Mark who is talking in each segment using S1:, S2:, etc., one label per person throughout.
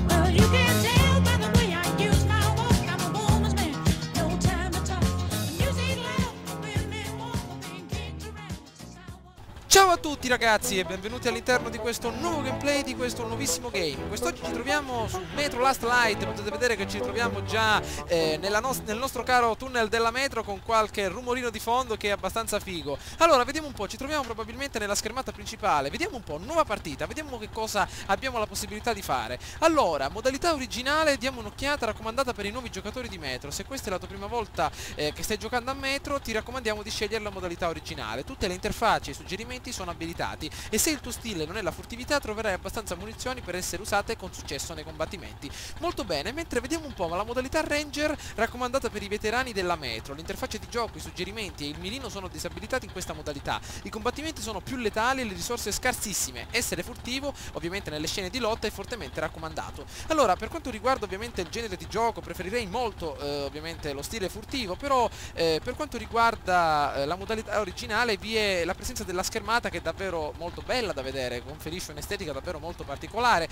S1: Well, you can tell by the way I use my walk. I'm a woman's man, no time to talk. The music loud, women walk, being kicked around. This is how I walk.
S2: Ciao a tutti ragazzi e benvenuti all'interno di questo nuovo gameplay, di questo nuovissimo game. Quest'oggi ci troviamo su Metro Last Light. Potete vedere che ci troviamo già nel nostro caro tunnel della metro, con qualche rumorino di fondo che è abbastanza figo. Allora, vediamo un po', ci troviamo probabilmente nella schermata principale. Vediamo un po', nuova partita, vediamo che cosa abbiamo la possibilità di fare. Allora, modalità originale, diamo un'occhiata, raccomandata per i nuovi giocatori di Metro. Se questa è la tua prima volta che stai giocando a Metro, ti raccomandiamo di scegliere la modalità originale. Tutte le interfacce e i suggerimenti sono abilitati e se il tuo stile non è la furtività, troverai abbastanza munizioni per essere usate con successo nei combattimenti. Molto bene, mentre vediamo un po' la modalità Ranger, raccomandata per i veterani della metro. L'interfaccia di gioco, i suggerimenti e il mirino sono disabilitati in questa modalità. I combattimenti sono più letali e le risorse scarsissime. Essere furtivo, ovviamente nelle scene di lotta, è fortemente raccomandato. Allora, per quanto riguarda ovviamente il genere di gioco, preferirei molto ovviamente lo stile furtivo, però per quanto riguarda la modalità originale vi è la presenza della schermata, che è davvero molto bella da vedere, conferisce un'estetica davvero molto particolare.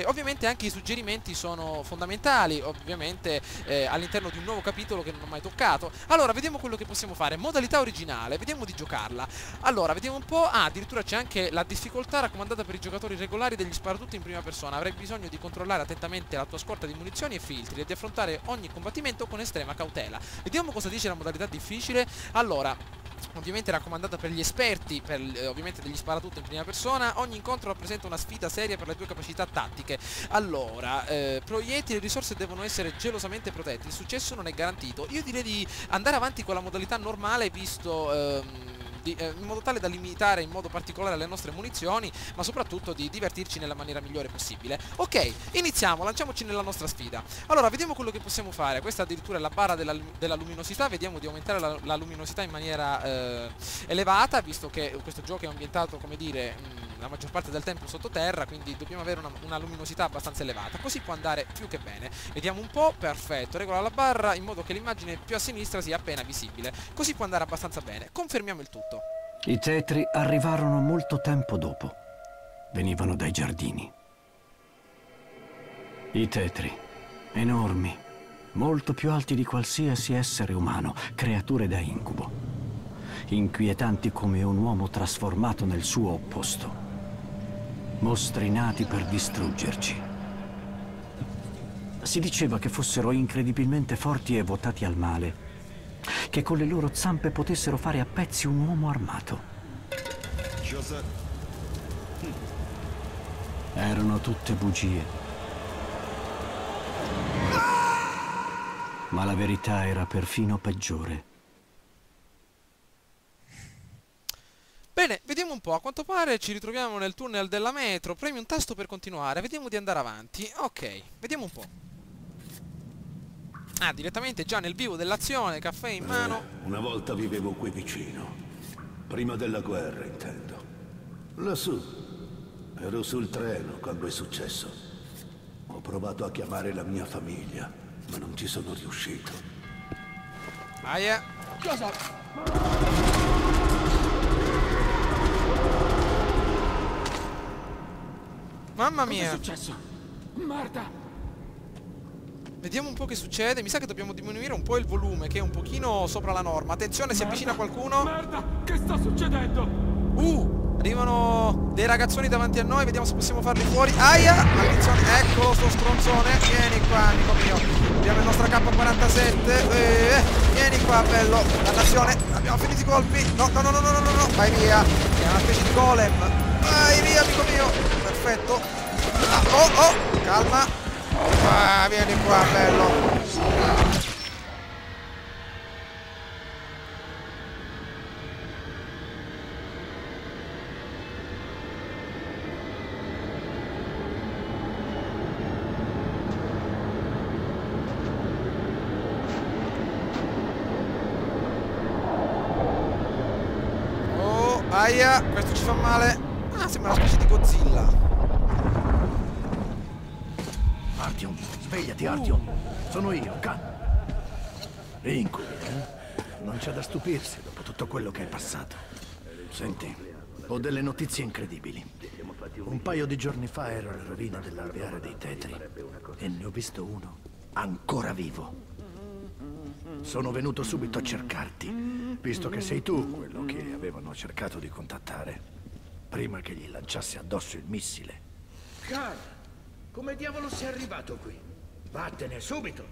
S2: Ovviamente anche i suggerimenti sono fondamentali, ovviamente all'interno di un nuovo capitolo che non ho mai toccato. Allora, vediamo quello che possiamo fare. Modalità originale, vediamo di giocarla. Allora, vediamo un po'. Addirittura c'è anche la difficoltà raccomandata per i giocatori regolari degli sparatutto in prima persona. Avrai bisogno di controllare attentamente la tua scorta di munizioni e filtri e di affrontare ogni combattimento con estrema cautela. Vediamo cosa dice la modalità difficile. Allora, ovviamente raccomandata per gli esperti, per ovviamente degli sparatutto in prima persona. Ogni incontro rappresenta una sfida seria per le tue capacità tattiche. Allora, proiettili e risorse devono essere gelosamente protetti. Il successo non è garantito. Io direi di andare avanti con la modalità normale, visto in modo tale da limitare in modo particolare le nostre munizioni, ma soprattutto di divertirci nella maniera migliore possibile. Ok, iniziamo, lanciamoci nella nostra sfida. Allora, vediamo quello che possiamo fare. Questa addirittura è la barra della luminosità. Vediamo di aumentare la luminosità in maniera elevata, visto che questo gioco è ambientato, come dire, la maggior parte del tempo sottoterra, quindi dobbiamo avere una luminosità abbastanza elevata. Così può andare più che bene. Vediamo un po', perfetto, regola la barra in modo che l'immagine più a sinistra sia appena visibile. Così può andare abbastanza bene. Confermiamo il tutto.
S3: I tetri arrivarono molto tempo dopo. Venivano dai giardini. I tetri, enormi, molto più alti di qualsiasi essere umano, creature da incubo, inquietanti come un uomo trasformato nel suo opposto, mostri nati per distruggerci. Si diceva che fossero incredibilmente forti e votati al male, che con le loro zampe potessero fare a pezzi un uomo armato. Erano tutte bugie. Ma la verità era perfino peggiore.
S2: Bene, vediamo un po', a quanto pare ci ritroviamo nel tunnel della metro. Premi un tasto per continuare, vediamo di andare avanti. Ok, vediamo un po'. Ah, direttamente già nel vivo dell'azione, caffè in mano.
S4: Una volta vivevo qui vicino. Prima della guerra, intendo. Lassù. Ero sul treno quando è successo. Ho provato a chiamare la mia famiglia, ma non ci sono riuscito.
S2: Aia.
S4: Cosa?
S2: Mamma mia.
S4: Cosa è successo? Marta!
S2: Vediamo un po' che succede. Mi sa che dobbiamo diminuire un po' il volume, che è un pochino sopra la norma. Attenzione, si avvicina qualcuno.
S5: Merda, che sta succedendo?
S2: Arrivano dei ragazzoni davanti a noi. Vediamo se possiamo farli fuori. Aia, maledizione. Ecco sto stronzone. Vieni qua, amico mio. Abbiamo il nostro K47. Vieni qua, bello. Dannazione. Abbiamo finito i colpi. No. Vai via. È una specie di golem. Vai via, amico mio. Perfetto. Oh. Calma. Ah, vieni qua, bello. Oh, aia, questo ci fa male. Ah, sembra una specie di Godzilla.
S4: Artyom, svegliati, Artyom. Sono io, Incubi, Non c'è da stupirsi dopo tutto quello che è passato. Senti, ho delle notizie incredibili.
S6: Un paio di giorni fa ero alle rovine dell'alveare dei Tetri e ne ho visto uno ancora vivo. Sono venuto subito a cercarti, visto che sei tu quello che avevano cercato di contattare, prima che gli lanciassi addosso il missile.
S7: Carl, come diavolo sei arrivato qui? Vattene, subito!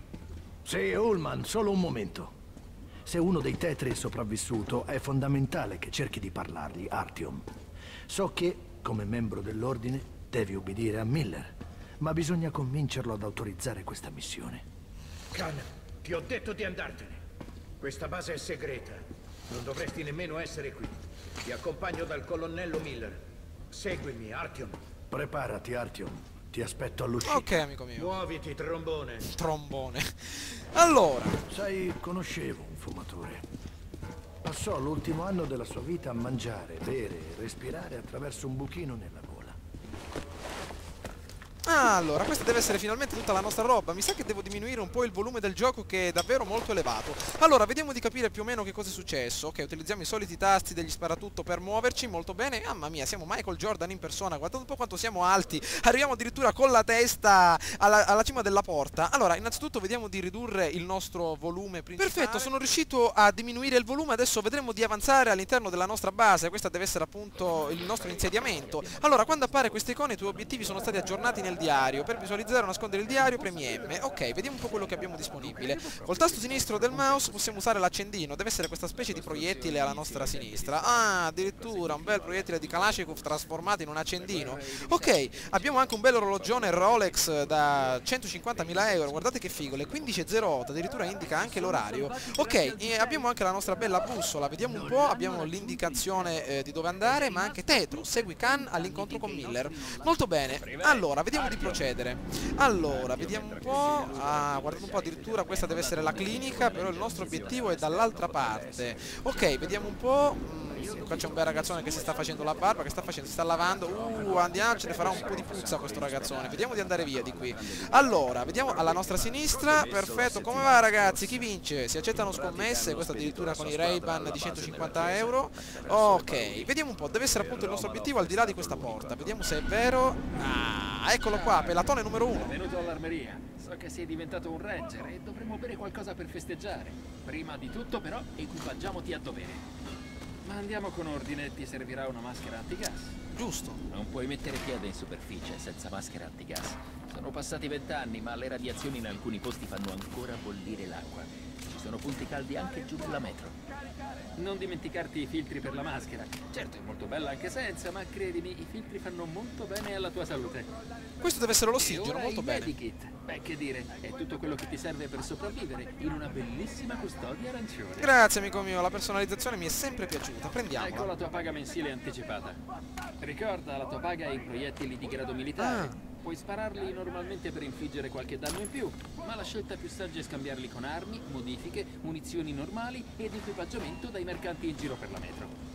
S6: Sì, Ullman, solo un momento. Se uno dei Tetri è sopravvissuto, è fondamentale che cerchi di parlargli, Artyom. So che, come membro dell'ordine, devi obbedire a Miller, ma bisogna convincerlo ad autorizzare questa missione.
S7: Khan, ti ho detto di andartene. Questa base è segreta. Non dovresti nemmeno essere qui. Ti accompagno dal colonnello Miller. Seguimi, Artyom.
S6: Preparati, Artyom. Ti aspetto all'uscita.
S2: Ok, amico mio.
S7: Muoviti, trombone.
S2: Trombone. Allora,
S6: Sai, conoscevo un fumatore. Passò l'ultimo anno della sua vita a mangiare, bere e respirare attraverso un buchino nella gola.
S2: allora, questa deve essere finalmente tutta la nostra roba. Mi sa che devo diminuire un po' il volume del gioco, che è davvero molto elevato. Allora, vediamo di capire più o meno che cosa è successo. Ok, utilizziamo i soliti tasti degli sparatutto per muoverci, molto bene. Mamma mia, siamo Michael Jordan in persona. Guardate un po' quanto siamo alti. Arriviamo addirittura con la testa alla cima della porta. Allora, innanzitutto vediamo di ridurre il nostro volume principale. Perfetto, sono riuscito a diminuire il volume. Adesso vedremo di avanzare all'interno della nostra base. Questa deve essere appunto il nostro insediamento. Allora, quando appare questa icona, i tuoi obiettivi sono stati aggiornati nel diario. Per visualizzare o nascondere il diario premi M. Ok, vediamo un po' quello che abbiamo disponibile. Col tasto sinistro del mouse possiamo usare l'accendino. Deve essere questa specie di proiettile alla nostra sinistra. Ah, addirittura un bel proiettile di Kalashnikov trasformato in un accendino. Ok, abbiamo anche un bel orologione Rolex da 150.000 euro. Guardate che figo, le 15.08 addirittura indica anche l'orario. Ok, e abbiamo anche la nostra bella bussola. Vediamo un po', abbiamo l'indicazione di dove andare, ma anche Tetro, segui Khan all'incontro con Miller. Molto bene, allora vediamo di procedere. Allora, vediamo un po'. Ah, guardate un po', addirittura questa deve essere la clinica, però il nostro obiettivo è dall'altra parte. Ok, vediamo un po'. Qua c'è un bel ragazzone che si sta facendo la barba, che sta facendo, si sta lavando. Andiamo, ce ne farà un po' di puzza questo ragazzone. Vediamo di andare via di qui. Allora, vediamo alla nostra sinistra. Perfetto, come va ragazzi? Chi vince? Si accettano scommesse, questo addirittura con i Ray-Ban di 150 euro. Ok, vediamo un po', deve essere appunto il nostro obiettivo al di là di questa porta. Vediamo se è vero. Ah, eccolo qua, pelatone numero 1.
S8: Benvenuto all'armeria. So che sei diventato un ranger e dovremmo bere qualcosa per festeggiare. Prima di tutto però equipaggiamoti a dovere. Ma andiamo con ordine, ti servirà una maschera antigas.
S2: Giusto.
S8: Non puoi mettere piede in superficie senza maschera antigas. Sono passati 20 anni, ma le radiazioni in alcuni posti fanno ancora bollire l'acqua. Ci sono punti caldi anche giù nella metro. Non dimenticarti i filtri per la maschera. Certo, è molto bella anche senza, ma credimi, i filtri fanno molto bene alla tua salute.
S2: Questo deve essere
S8: E
S2: l'ossigeno,
S8: ora
S2: molto
S8: il
S2: bene.
S8: Medikit. Beh, che dire, è tutto quello che ti serve per sopravvivere in una bellissima custodia arancione.
S2: Grazie amico mio, la personalizzazione mi è sempre piaciuta.
S8: Ecco
S2: Prendiamola.
S8: la tua paga mensile anticipata. Ricorda, la tua paga è in proiettili di grado militare. Puoi spararli normalmente per infliggere qualche danno in più, ma la scelta più saggia è scambiarli con armi, modifiche, munizioni normali ed equipaggiamento dai mercanti in giro per la metro.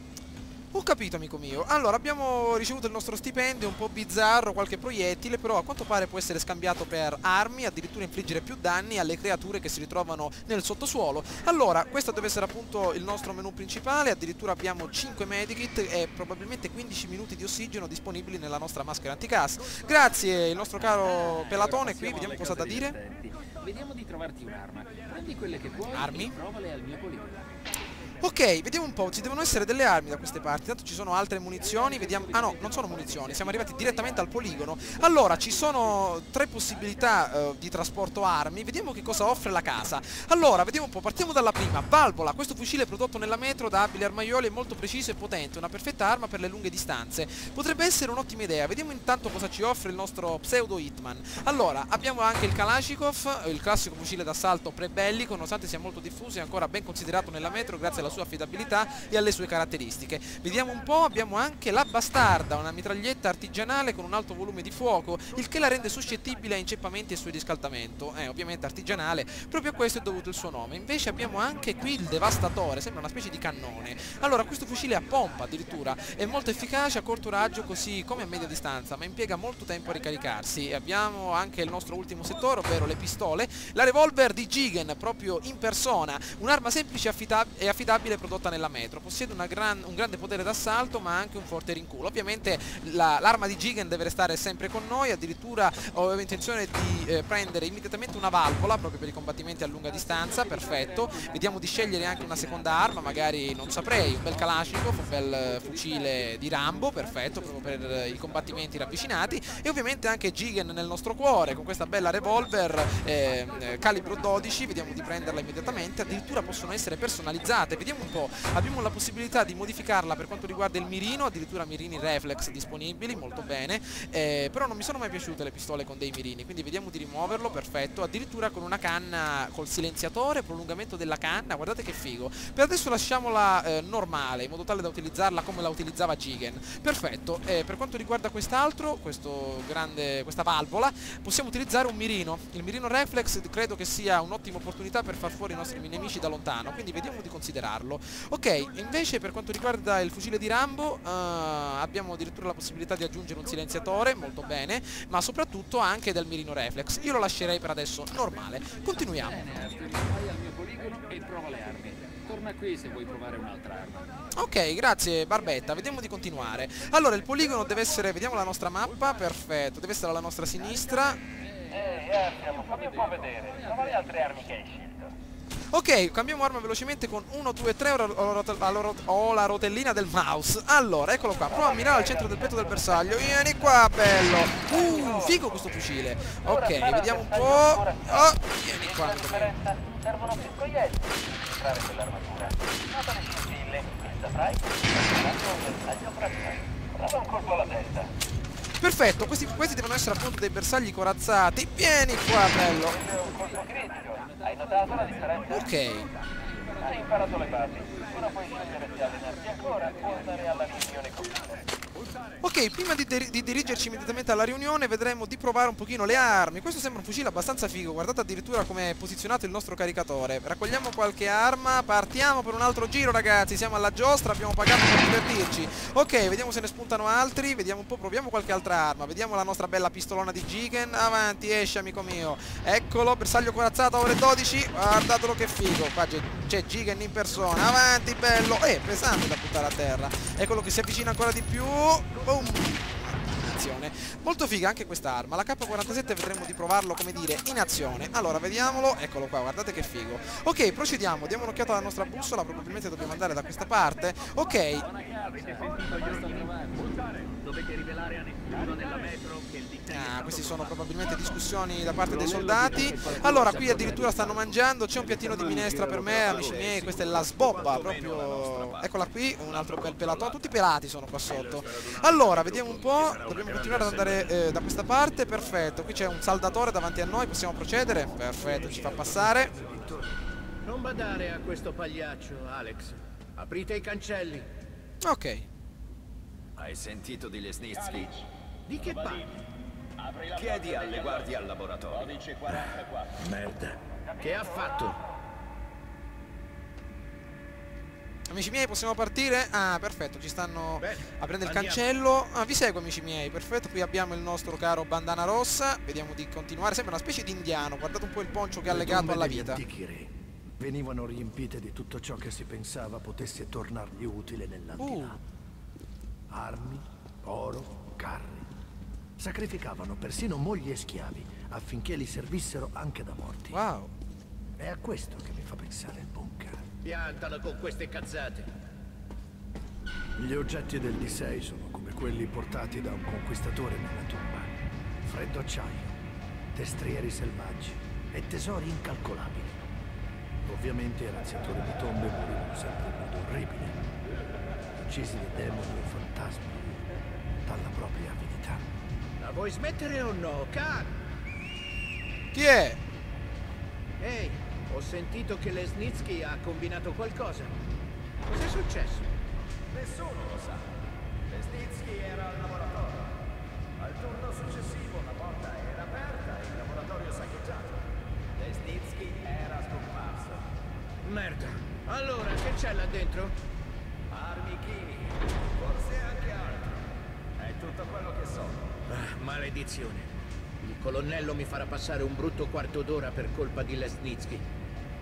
S2: Ho capito amico mio. Allora, abbiamo ricevuto il nostro stipendio, un po' bizzarro, qualche proiettile, però a quanto pare può essere scambiato per armi, addirittura infliggere più danni alle creature che si ritrovano nel sottosuolo. Allora, questo deve essere appunto il nostro menu principale, addirittura abbiamo 5 medikit e probabilmente 15 minuti di ossigeno disponibili nella nostra maschera antigas. Grazie, il nostro caro pelatone qui, vediamo cosa ha da dire.
S8: Vediamo di trovarti un'arma. Prendi quelle che puoi
S2: Armi?
S8: e provale al mio poligono.
S2: Ok, vediamo un po', ci devono essere delle armi da queste parti, tanto ci sono altre munizioni, vediamo... Ah no, non sono munizioni, siamo arrivati direttamente al poligono. Allora, ci sono 3 possibilità di trasporto armi, vediamo che cosa offre la casa. Allora, vediamo un po', partiamo dalla prima, Valvola, questo fucile prodotto nella metro da abili armaioli è molto preciso e potente, una perfetta arma per le lunghe distanze. Potrebbe essere un'ottima idea, vediamo intanto cosa ci offre il nostro pseudo Hitman. Allora, abbiamo anche il Kalashnikov, il classico fucile d'assalto pre-bellico, nonostante sia molto diffuso è ancora ben considerato nella metro grazie alla sua affidabilità e alle sue caratteristiche. Vediamo un po', abbiamo anche la Bastarda, una mitraglietta artigianale con un alto volume di fuoco, il che la rende suscettibile a inceppamenti e surriscaldamento. Ovviamente artigianale, proprio a questo è dovuto il suo nome. Invece abbiamo anche qui il Devastatore, sembra una specie di cannone. Allora, questo fucile a pompa addirittura è molto efficace a corto raggio così come a media distanza, ma impiega molto tempo a ricaricarsi. E abbiamo anche il nostro ultimo settore, ovvero le pistole, la revolver di Jigen proprio in persona, un'arma semplice e affidabile affidabile prodotta nella metro. Possiede un grande potere d'assalto ma anche un forte rinculo. Ovviamente l'arma di Jigen deve restare sempre con noi, addirittura avevo intenzione di prendere immediatamente una valvola proprio per i combattimenti a lunga distanza, perfetto. Vediamo di scegliere anche una seconda arma, magari non saprei, un bel Kalashnikov, un bel fucile di Rambo, perfetto, proprio per i combattimenti ravvicinati. E ovviamente anche Jigen nel nostro cuore con questa bella revolver calibro 12, vediamo di prenderla immediatamente. Addirittura possono essere personalizzate, vediamo un po', abbiamo la possibilità di modificarla per quanto riguarda il mirino, addirittura mirini reflex disponibili, molto bene, però non mi sono mai piaciute le pistole con dei mirini, quindi vediamo di rimuoverlo, perfetto, addirittura con una canna col silenziatore, prolungamento della canna, guardate che figo. Per adesso lasciamola normale, in modo tale da utilizzarla come la utilizzava Jigen, perfetto. Per quanto riguarda quest'altro, questa valvola, possiamo utilizzare un mirino, il mirino reflex credo che sia un'ottima opportunità per far fuori i nostri nemici da lontano, quindi vediamo di considerarlo. Ok, invece per quanto riguarda il fucile di Rambo abbiamo addirittura la possibilità di aggiungere un silenziatore, molto bene, ma soprattutto anche del mirino reflex. Io lo lascerei per adesso normale. Continuiamo.
S8: Bene, Arthur, vai al mio poligono e prova le armi. Torna qui se vuoi provare un'altra arma.
S2: Ok, grazie Barbetta, vediamo di continuare. Allora, il poligono deve essere, vediamo la nostra mappa, perfetto, deve essere alla nostra sinistra.
S9: Arkham, fammi un po' vedere. Prova le altre armi che hai scelto.
S2: Ok, cambiamo arma velocemente con 1, 2, 3, ho la rotellina del mouse. Allora, eccolo qua, prova a mirare al centro del petto del bersaglio. Vieni qua, bello. Figo questo fucile. Ok, vediamo un po'. Oh, vieni qua.
S9: Servono più proiettili per entrare quell'armatura. Nota le scintille, saprai? Un bersaglio corazzato. Prova un colpo alla testa.
S2: Perfetto, questi devono essere appunto dei bersagli corazzati. Vieni qua, bello.
S9: Un colpo critico. Hai notato la differenza?
S2: Ok.
S9: Hai imparato le basi. Ora puoi scegliere se allenarti ancora o andare alla riunione comune.
S2: Ok, prima di dirigerci immediatamente alla riunione vedremo di provare un pochino le armi. Questo sembra un fucile abbastanza figo, guardate addirittura come è posizionato il nostro caricatore. Raccogliamo qualche arma, partiamo per un altro giro ragazzi, siamo alla giostra, abbiamo pagato per divertirci. Ok, vediamo se ne spuntano altri, vediamo un po', proviamo qualche altra arma. Vediamo la nostra bella pistolona di Jigen, avanti, esci amico mio. Eccolo, bersaglio corazzato, ore 12, guardatelo che figo. Qua c'è Jigen in persona, avanti bello, pesante da buttare a terra. Eccolo che si avvicina ancora di più. Boom. Attenzione. Molto figa anche quest'arma. La K47 vedremo di provarlo, come dire, in azione. Allora, vediamolo. Eccolo qua, guardate che figo. Ok, procediamo. Diamo un'occhiata alla nostra bussola. Probabilmente dobbiamo andare da questa parte. Ok.
S8: Dovete rivelare a nessuno nella metro che il
S2: questi sono probabilmente discussioni da parte dei soldati. Allora, qui addirittura stanno mangiando. C'è un piattino di minestra per me, amici miei. Questa è la sbobba, proprio. Eccola qui, un altro bel pelato. Tutti pelati sono qua sotto. Allora, vediamo un po'. Dobbiamo continuare ad andare da questa parte. Perfetto, qui c'è un saldatore davanti a noi. Possiamo procedere? Perfetto, ci fa passare.
S7: Non badare a questo pagliaccio, Alex. Aprite i cancelli.
S2: Ok.
S10: Hai sentito di Lesnitsky?
S7: Di che parli?
S10: Chiedi alle guardie al laboratorio.
S7: Merda. Che ha fatto?
S2: Amici miei, possiamo partire? Ah, perfetto, ci stanno aprendo il
S7: andiamo.
S2: cancello. Vi seguo amici miei, perfetto. Qui abbiamo il nostro caro bandana rossa. Vediamo di continuare, sembra una specie di indiano. Guardate un po' il poncio che ha legato alla vita.
S6: Gli antichi re venivano riempite di tutto ciò che si pensava potesse tornargli utile nell'aldilà. Armi, oro, carri. Sacrificavano persino mogli e schiavi affinché li servissero anche da morti.
S2: Wow.
S6: È a questo che mi fa pensare il bunker.
S7: Piantala con queste cazzate.
S6: Gli oggetti del D6 sono come quelli portati da un conquistatore nella tomba. Freddo acciaio, destrieri selvaggi e tesori incalcolabili. Ovviamente i razziatori di tombe morivano sempre in modo orribile, uccisi da demoni o fantasmi dalla propria avidità.
S7: La vuoi smettere o no, Khan?
S2: Chi è?
S7: Ehi, ho sentito che Lesnitsky ha combinato qualcosa. Cos'è successo?
S10: Nessuno lo sa. Lesnitsky era al laboratorio. Al turno successivo la porta era aperta e il laboratorio saccheggiato. Lesnitsky era scomparso.
S7: Merda. Allora, che c'è là dentro?
S10: Armi chimiche, forse anche altro. È tutto quello che so.
S7: Maledizione. Il colonnello mi farà passare un brutto quarto d'ora per colpa di Lesnitsky.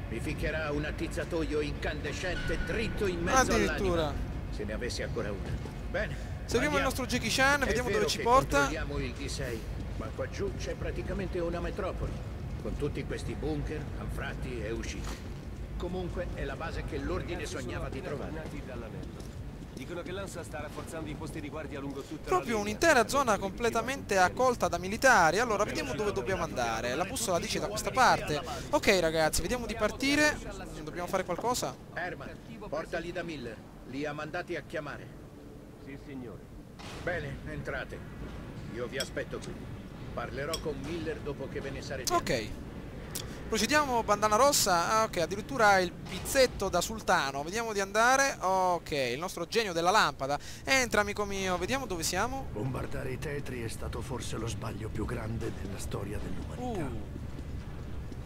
S7: Mi ficcherà un attizzatoio incandescente dritto in mezzo
S2: Addirittura.
S7: all'anima. Se ne avessi ancora una. Bene.
S2: Seguiamo il
S7: andiamo.
S2: nostro Jackie Chan,
S7: È
S2: vediamo
S7: vero
S2: dove ci
S7: che
S2: porta.
S7: controlliamo il D6, ma qua giù c'è praticamente una metropoli, con tutti questi bunker, anfratti e uscite. Comunque è la base che l'ordine sognava di trovare.
S10: Dicono che l'ANSA sta rafforzando i posti di guardia lungo tutta la
S2: Proprio
S10: linea.
S2: un'intera zona completamente accolta da militari. Allora vediamo dove dobbiamo andare. La bussola dice da questa parte. Ok ragazzi, vediamo di partire. Dobbiamo fare qualcosa?
S7: Herman, portali da Miller. Li ha mandati a chiamare.
S10: Sì, signore.
S7: Bene, entrate. Io vi aspetto qui. Parlerò con Miller dopo che ve ne sarete.
S2: Ok. Procediamo, bandana rossa. Ah, ok, addirittura il pizzetto da sultano. Vediamo di andare. Ok, il nostro genio della lampada. Entra, amico mio. Vediamo dove siamo.
S6: Bombardare i tetri è stato forse lo sbaglio più grande della storia dell'umanità.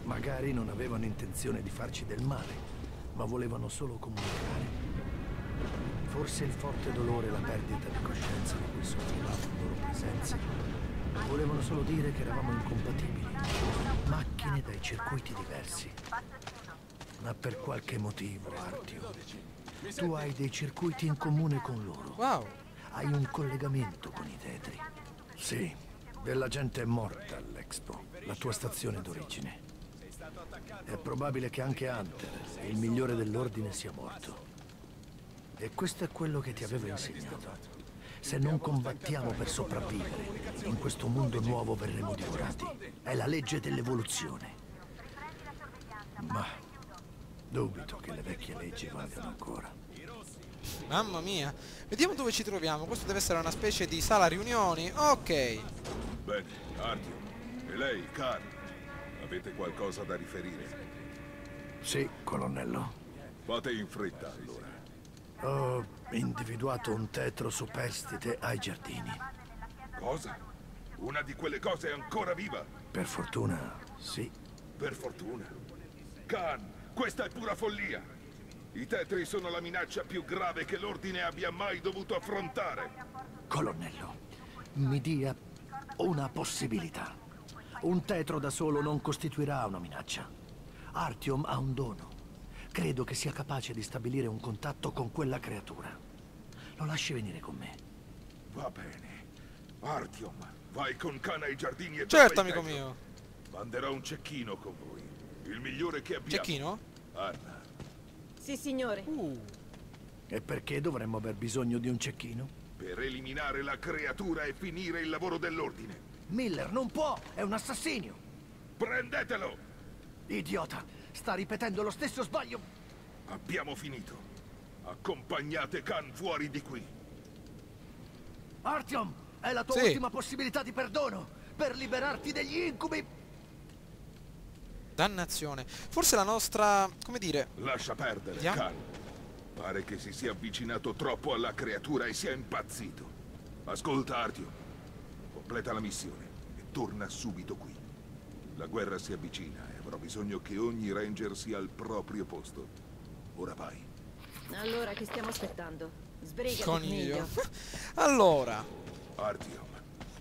S6: Magari non avevano intenzione di farci del male, ma volevano solo comunicare. Forse il forte dolore e la perdita di coscienza di cui soffrivamo in loro presenza volevano solo dire che eravamo incompatibili, macchine dai circuiti diversi. Ma per qualche motivo, Artyom, tu hai dei circuiti in comune con loro.
S2: Wow.
S6: Hai un collegamento con i tetri. Sì, della gente è morta all'Expo, la tua stazione d'origine. È probabile che anche Hunter, il migliore dell'ordine, sia morto. E questo è quello che ti avevo insegnato. Se non combattiamo per sopravvivere, in questo mondo nuovo verremo divorati. È la legge dell'evoluzione. Ma dubito che le vecchie leggi valgano ancora.
S2: Mamma mia. Vediamo dove ci troviamo. Questo deve essere una specie di sala riunioni. Ok.
S11: Bene, Artyom. E lei, Khan? Avete qualcosa da riferire?
S6: Sì, colonnello.
S11: Fate in fretta, allora.
S6: Ho individuato un tetro superstite ai giardini.
S11: Cosa? Una di quelle cose è ancora viva?
S6: Per fortuna, sì.
S11: Per fortuna. Khan, questa è pura follia. I tetri sono la minaccia più grave che l'ordine abbia mai dovuto affrontare.
S6: Colonnello, mi dia una possibilità. Un tetro da solo non costituirà una minaccia. Artyom ha un dono. Credo che sia capace di stabilire un contatto con quella creatura. Lo lasci venire con me.
S11: Va bene. Artyom, vai con Khan ai giardini e
S2: Certo,
S11: trova il
S2: amico
S11: tetro.
S2: mio.
S11: Manderò un cecchino con voi. Il migliore che abbiamo.
S2: Cecchino?
S11: Anna.
S12: Sì, signore.
S6: E perché dovremmo aver bisogno di un cecchino?
S11: Per eliminare la creatura e finire il lavoro dell'ordine.
S6: Miller non può! È un assassinio!
S11: Prendetelo!
S6: Idiota! Sta ripetendo lo stesso sbaglio!
S11: Abbiamo finito. Accompagnate Khan fuori di qui.
S6: Artyom! È la tua
S2: Sì.
S6: ultima possibilità di perdono! Per liberarti degli incubi!
S2: Dannazione. Forse la nostra... come dire...
S11: Lascia perdere,
S2: Vediamo.
S11: Khan. Pare che si sia avvicinato troppo alla creatura e sia impazzito. Ascolta, Artyom. Completa la missione e torna subito qui. La guerra si avvicina e avrò bisogno che ogni ranger sia al proprio posto. Ora vai.
S12: Allora, che stiamo aspettando? Sbrigati,
S2: Coniglio.
S12: Coniglio.
S2: Allora.
S11: Artyom,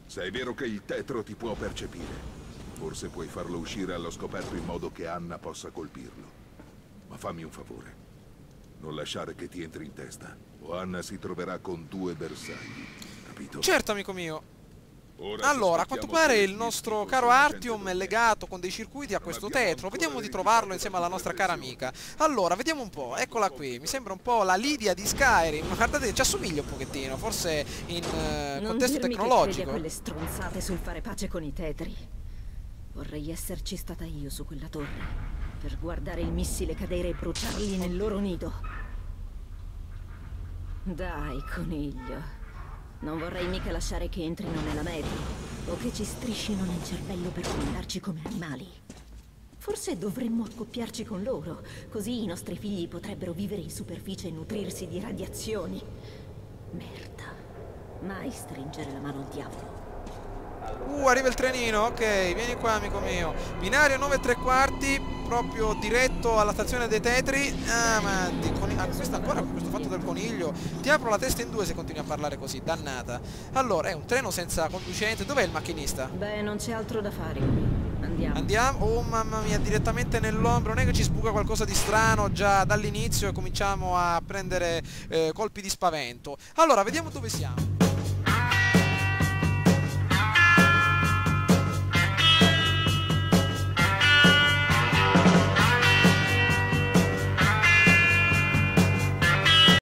S11: se è vero che il tetro ti può percepire, forse puoi farlo uscire allo scoperto in modo che Anna possa colpirlo. Ma fammi un favore. Non lasciare che ti entri in testa, o Anna si troverà con due bersagli. Capito?
S2: Certo, amico mio.
S11: Ora
S2: Allora, a quanto pare il nostro caro Artyom è
S11: legato
S2: legato con dei circuiti a questo tetro. Vediamo di trovarlo insieme alla nostra cara amica. Allora, vediamo un po'. Eccola qui. Mi sembra un po' la Lidia di Skyrim. Guardate, ci assomiglia un pochettino. Forse in
S12: Non
S2: contesto
S12: dirmi che credi a
S2: tecnologico.
S12: quelle stronzate sul fare pace con i tetri. Vorrei esserci stata io su quella torre, per guardare il missile cadere e bruciarli nel loro nido. Dai, coniglio. Non vorrei mica lasciare che entrino nella metro, o che ci striscino nel cervello per mandarci come animali. Forse dovremmo accoppiarci con loro, così i nostri figli potrebbero vivere in superficie e nutrirsi di radiazioni. Merda. Mai stringere la mano al diavolo.
S2: Arriva il trenino, ok, vieni qua amico mio. Binario 9 3/4, proprio diretto alla stazione dei tetri. Ah, ma questo ancora questo fatto del coniglio. Ti apro la testa in due se continui a parlare così, dannata. Allora, è un treno senza conducente, dov'è il macchinista?
S12: Beh, non c'è altro da fare qui. Andiamo.
S2: andiamo. Oh mamma mia, direttamente nell'ombra. Non è che ci sbuca qualcosa di strano già dall'inizio e cominciamo a prendere colpi di spavento. Allora, vediamo dove siamo.